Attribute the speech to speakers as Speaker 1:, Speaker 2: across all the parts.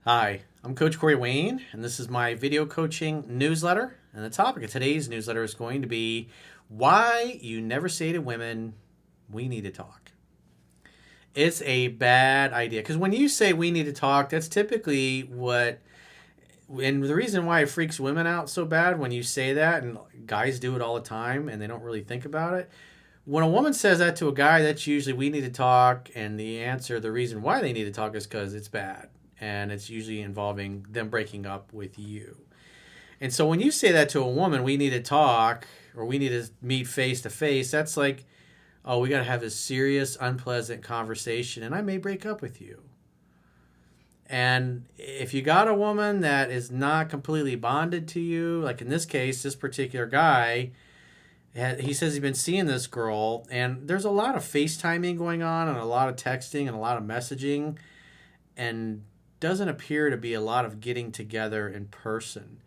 Speaker 1: Hi, I'm Coach Corey Wayne, and this is my video coaching newsletter. And the topic of today's newsletter is going to be why you never say to women, we need to talk. It's a bad idea because when you say we need to talk, that's typically and the reason why it freaks women out so bad when you say that, and guys do it all the time and they don't really think about it. When a woman says that to a guy, that's usually we need to talk, and the reason why they need to talk is because it's bad, and it's usually involving them breaking up with you. And so when you say that to a woman, we need to talk, or we need to meet face to face, that's like, oh, we got to have this serious, unpleasant conversation, and I may break up with you. And if you got a woman that is not completely bonded to you, like in this case, this particular guy, he says he's been seeing this girl, and there's a lot of FaceTiming going on, and a lot of texting, and a lot of messaging, and doesn't appear to be a lot of getting together in person.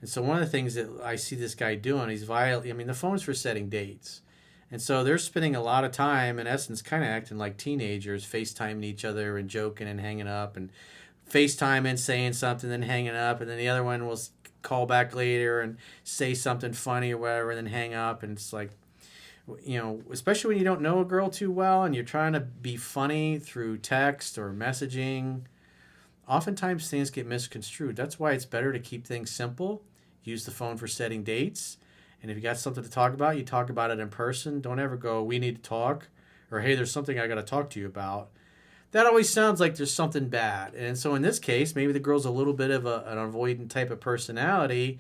Speaker 1: And so one of the things that I see this guy doing, the phone's for setting dates. And so they're spending a lot of time, in essence, kind of acting like teenagers, FaceTiming each other and joking and hanging up, and FaceTiming, saying something, then hanging up, and then the other one will call back later and say something funny or whatever, and then hang up. And it's like, especially when you don't know a girl too well and you're trying to be funny through text or messaging, oftentimes things get misconstrued. That's why it's better to keep things simple. Use the phone for setting dates. And if you got something to talk about, you talk about it in person. Don't ever go, we need to talk, or hey, there's something I got to talk to you about. That always sounds like there's something bad. And so in this case, maybe the girl's a little bit of an avoidant type of personality.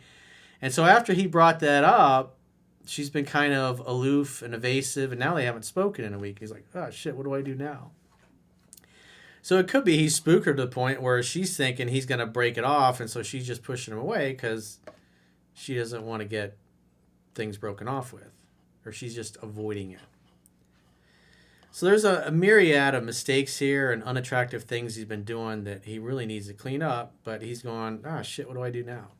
Speaker 1: And so after he brought that up, she's been kind of aloof and evasive, and now they haven't spoken in a week. He's like, oh, shit, what do I do now? So it could be he spooked her to the point where she's thinking he's going to break it off, and so she's just pushing him away because she doesn't want to get things broken off with, or she's just avoiding it. So there's a myriad of mistakes here and unattractive things he's been doing that he really needs to clean up, but he's going, shit, what do I do now?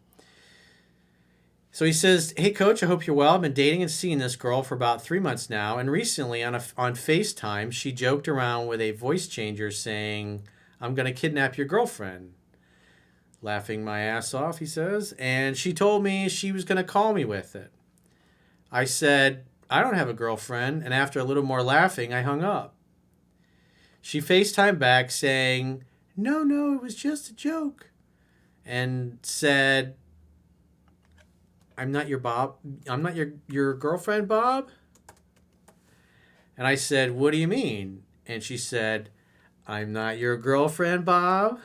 Speaker 1: So he says, hey, coach, I hope you're well. I've been dating and seeing this girl for about 3 months now, and recently on FaceTime, she joked around with a voice changer saying, I'm going to kidnap your girlfriend. Laughing my ass off, he says, and she told me she was going to call me with it. I said, I don't have a girlfriend, and after a little more laughing, I hung up. She FaceTimed back saying, no, it was just a joke, and said, I'm not your Bob. I'm not your girlfriend, Bob. And I said, what do you mean? And she said, I'm not your girlfriend, Bob.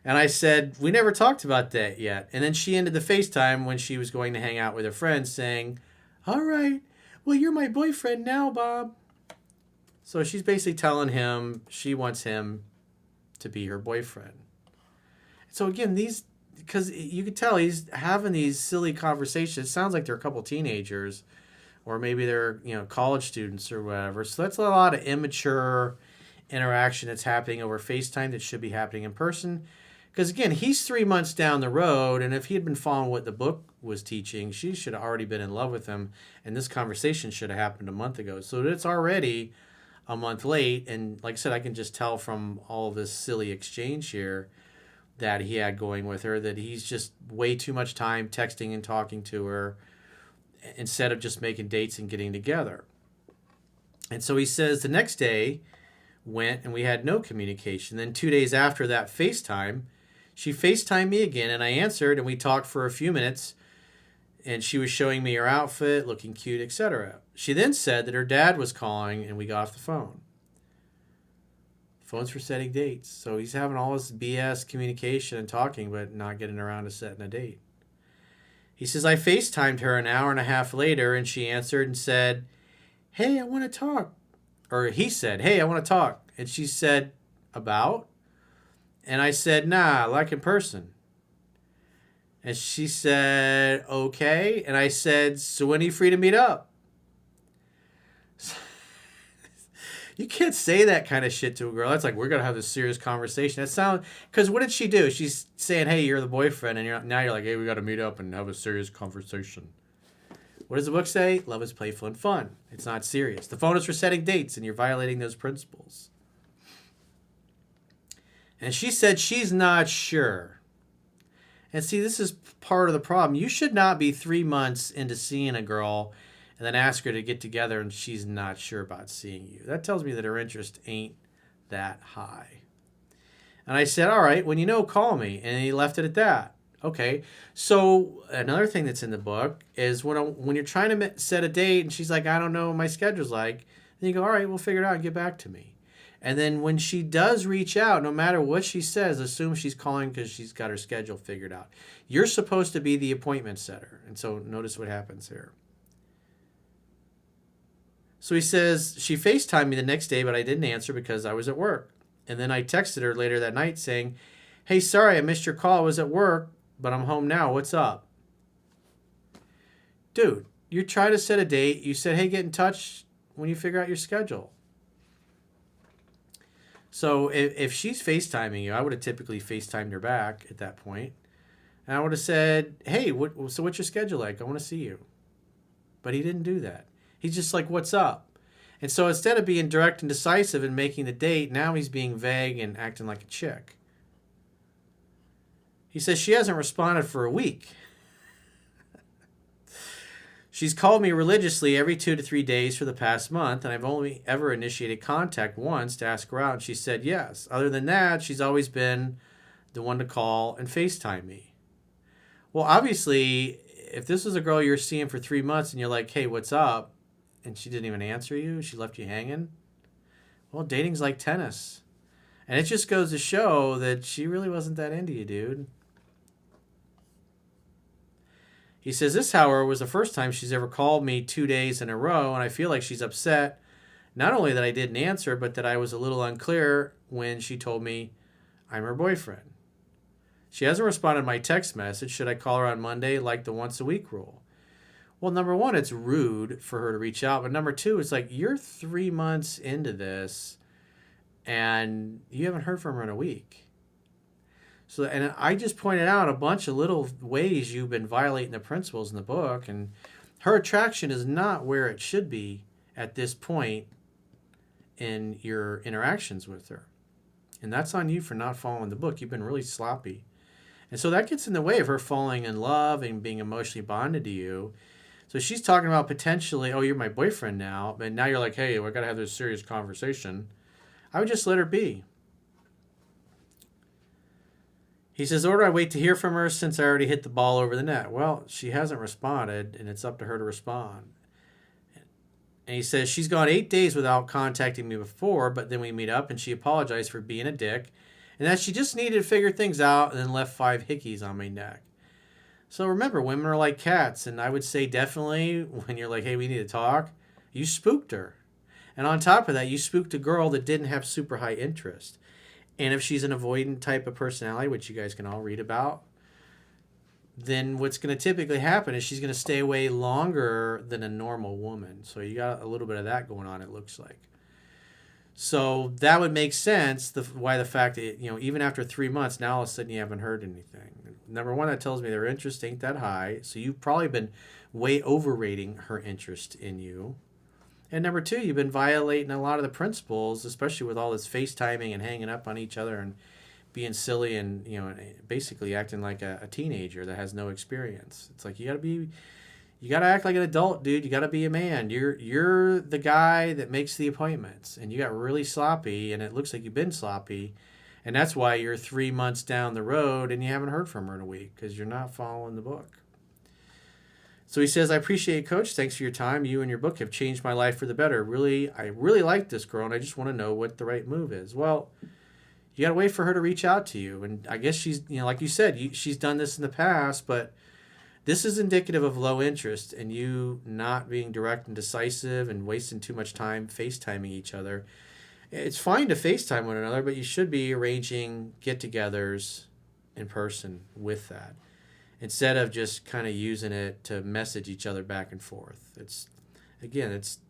Speaker 1: And I said, we never talked about that yet. And then she ended the FaceTime when she was going to hang out with her friends saying, all right, well, you're my boyfriend now, Bob. So she's basically telling him she wants him to be her boyfriend. So again, because you could tell he's having these silly conversations. It sounds like they're a couple teenagers, or maybe they're college students or whatever. So that's a lot of immature interaction that's happening over FaceTime that should be happening in person. Because again, he's 3 months down the road, and if he had been following what the book was teaching, she should have already been in love with him, and this conversation should have happened a month ago. So it's already a month late, and like I said, I can just tell from all of this silly exchange here that he had going with her that he's just way too much time texting and talking to her instead of just making dates and getting together. And so he says the next day went and we had no communication. Then 2 days after that FaceTime, she FaceTimed me again, and I answered, and we talked for a few minutes, and she was showing me her outfit, looking cute, etc. She then said that her dad was calling, and we got off the phone. Phones for setting dates. So he's having all this BS communication and talking, but not getting around to setting a date. He says, I FaceTimed her an hour and a half later, and she answered and said, hey, I want to talk. Or he said, hey, I want to talk. And she said, about? And I said, nah, like in person. And she said, okay. And I said, so when are you free to meet up? You can't say that kind of shit to a girl. That's like, we're going to have this serious conversation. Because what did she do? She's saying, hey, you're the boyfriend. And now you're like, hey, we got to meet up and have a serious conversation. What does the book say? Love is playful and fun. It's not serious. The phone is for setting dates, and you're violating those principles. And she said she's not sure. And see, this is part of the problem. You should not be 3 months into seeing a girl and then ask her to get together and she's not sure about seeing you. That tells me that her interest ain't that high. And I said, all right, when you know, call me. And he left it at that. Okay. So another thing that's in the book is when you're trying to set a date and she's like, I don't know what my schedule's like, then you go, all right, we'll figure it out and get back to me. And then when she does reach out, no matter what she says, assume she's calling because she's got her schedule figured out. You're supposed to be the appointment setter. And so notice what happens here. So he says, she FaceTimed me the next day, but I didn't answer because I was at work. And then I texted her later that night saying, hey, sorry, I missed your call. I was at work, but I'm home now. What's up? Dude, you try to set a date. You said, hey, get in touch when you figure out your schedule. So if she's FaceTiming you, I would have typically FaceTimed her back at that point. And I would have said, hey, so what's your schedule like? I want to see you. But he didn't do that. He's just like, what's up? And so instead of being direct and decisive and making the date, now he's being vague and acting like a chick. He says she hasn't responded for a week. She's called me religiously every 2 to 3 days for the past month, and I've only ever initiated contact once to ask her out, and she said yes. Other than that, she's always been the one to call and FaceTime me. Well, obviously, if this was a girl you're seeing for 3 months and you're like, hey, what's up? And she didn't even answer you, she left you hanging. Well, dating's like tennis. And it just goes to show that she really wasn't that into you, dude. He says this, however, was the first time she's ever called me 2 days in a row, and I feel like she's upset, not only that I didn't answer, but that I was a little unclear when she told me I'm her boyfriend. She hasn't responded to my text message. Should I call her on Monday like the once a week rule? Well, number one, it's rude for her to reach out, but number two, it's like you're 3 months into this and you haven't heard from her in a week. So, and I just pointed out a bunch of little ways you've been violating the principles in the book, and her attraction is not where it should be at this point in your interactions with her. And that's on you for not following the book. You've been really sloppy. And so that gets in the way of her falling in love and being emotionally bonded to you. So she's talking about potentially, oh, you're my boyfriend now, but now you're like, hey, we got to have this serious conversation. I would just let her be. He says, or do I wait to hear from her since I already hit the ball over the net? Well, she hasn't responded, and it's up to her to respond. And he says, she's gone 8 days without contacting me before, but then we meet up, and she apologized for being a dick, and that she just needed to figure things out and then left 5 hickeys on my neck. So remember, women are like cats, and I would say definitely when you're like, hey, we need to talk, you spooked her. And on top of that, you spooked a girl that didn't have super high interest. And if she's an avoidant type of personality, which you guys can all read about, then what's going to typically happen is she's going to stay away longer than a normal woman. So you got a little bit of that going on, it looks like. So that would make sense, why the fact that, even after 3 months, now all of a sudden you haven't heard anything. Number one, that tells me their interest ain't that high. So you've probably been way overrating her interest in you. And number two, you've been violating a lot of the principles, especially with all this FaceTiming and hanging up on each other and being silly and, basically acting like a teenager that has no experience. It's like you got to act like an adult, dude. You got to be a man. You're the guy that makes the appointments, and you got really sloppy, and it looks like you've been sloppy, and that's why you're 3 months down the road and you haven't heard from her in a week because you're not following the book. So he says, I appreciate it, Coach. Thanks for your time. You and your book have changed my life for the better. I really like this girl, and I just want to know what the right move is. Well, you got to wait for her to reach out to you. And I guess she's, like you said, she's done this in the past, but this is indicative of low interest and you not being direct and decisive and wasting too much time FaceTiming each other. It's fine to FaceTime one another, but you should be arranging get-togethers in person with that, instead of just kind of using it to message each other back and forth. It's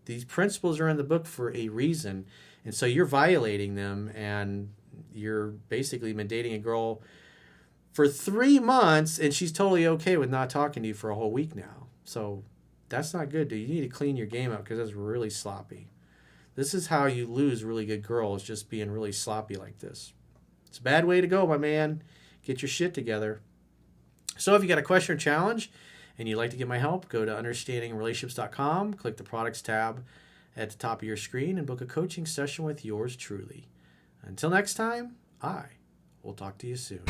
Speaker 1: these principles are in the book for a reason, and so you're violating them, and you're basically been dating a girl for 3 months, and she's totally okay with not talking to you for a whole week now. So that's not good, dude. You need to clean your game up because that's really sloppy. This is how you lose really good girls, just being really sloppy like this. It's a bad way to go, my man. Get your shit together. So if you got a question or challenge and you'd like to get my help, go to understandingrelationships.com, click the products tab at the top of your screen, and book a coaching session with yours truly. Until next time, I will talk to you soon.